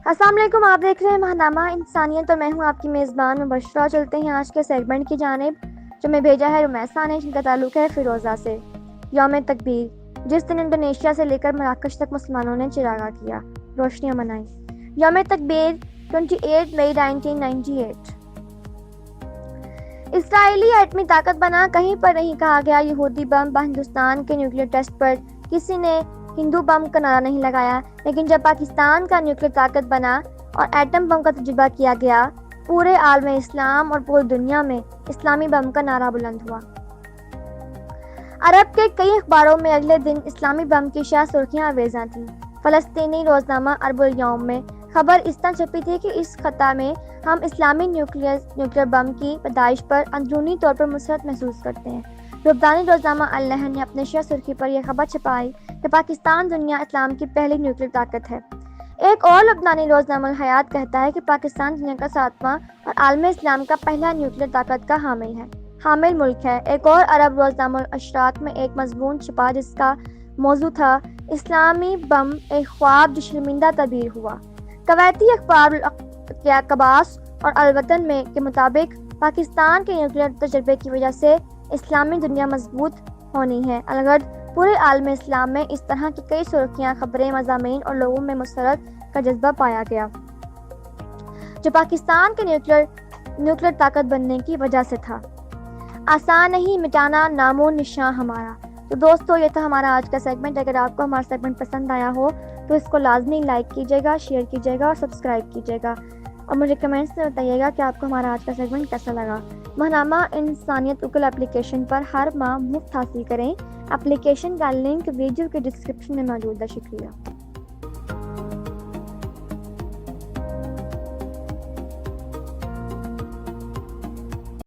السلام علیکم، آپ دیکھ رہے ہیں ماہنامہ انسانیت اور میں ہوں آپ کی میزبان مبشرہ۔ چلتے ہیں آج کے سیگمنٹ کی جانب جو میں بھیجا ہے رمیسا نے، جن کا تعلق ہے فیروزہ سے۔ یوم تکبیر، جس دن انڈونیشیا سے لے کر مراکش تک مسلمانوں نے چراغاں کیا، روشنیاں منائیں۔ یوم تکبیر 28 مئی 1998۔ اسرائیلی ایٹمی طاقت بنا، کہیں پر نہیں کہا گیا یہودی بم۔ ہندوستان کے نیوکلیئر ٹیسٹ پر کسی نے ہندو بم کا نعرہ نہیں لگایا، لیکن جب پاکستان کا نیوکلیئر طاقت بنا اور ایٹم بم کا تجربہ کیا گیا، پورے عالم اسلام اور پوری دنیا میں اسلامی بم کا نعرہ بلند ہوا۔ عرب کے کئی اخباروں میں اگلے دن اسلامی بم کی شہ سرخیاں اویزاں تھیں۔ فلسطینی روزنامہ عرب الیوم میں خبر اس طرح چھپی تھی کہ اس خطہ میں ہم اسلامی نیوکلیئر بم کی پیدائش پر اندرونی طور پر مسرت محسوس کرتے ہیں۔ لبنانی روزنامہ اللہن نے اپنے شہ سرخی پر یہ خبر چھپائی کہ پاکستان دنیا اسلام کی پہلی نیوکلیئر طاقت ہے۔ ایک اور لبنانی روزنامہ الحیات کہتا ہے کہ پاکستان دنیا کا 7واں اور عالم اسلام کا پہلا نیوکلیئر طاقت کا حامل ملک ہے۔ ایک اور عرب روزنامہ الاشراق میں ایک مضمون چھپا جس کا موضوع تھا اسلامی بم ایک خواب جو شرمندہ تعبیر ہوا۔ کویتی اخبار الاقتباس اور الوطن کے مطابق پاکستان کے نیوکلیئر تجربے کی وجہ سے اسلامی دنیا مضبوط ہونی ہے۔ الغرض پورے عالم اسلام میں اس طرح کی کئی سرخیاں، خبریں، مضامین اور لوگوں میں مسرت کا جذبہ پایا گیا جو پاکستان کے نیوکلیئر طاقت بننے کی وجہ سے تھا۔ آسان نہیں مٹانا نام و نشاں ہمارا۔ تو دوستو، یہ تھا ہمارا آج کا سیگمنٹ۔ اگر آپ کو ہمارا سیگمنٹ پسند آیا ہو تو اس کو لازمی لائک کیجیے گا، شیئر کیجیے گا اور سبسکرائب کیجیے گا، اور مجھے کمنٹس میں بتائیے گا کہ آپ کو ہمارا آج کا سیگمنٹ کیسا لگا۔ ماہنامہ انسانیت اوکل اپلیکیشن پر ہر ماہ مفت حاصل کریں۔ اپلیکیشن کا لنک ویڈیو کے ڈسکرپشن میں موجود ہے۔ شکریہ۔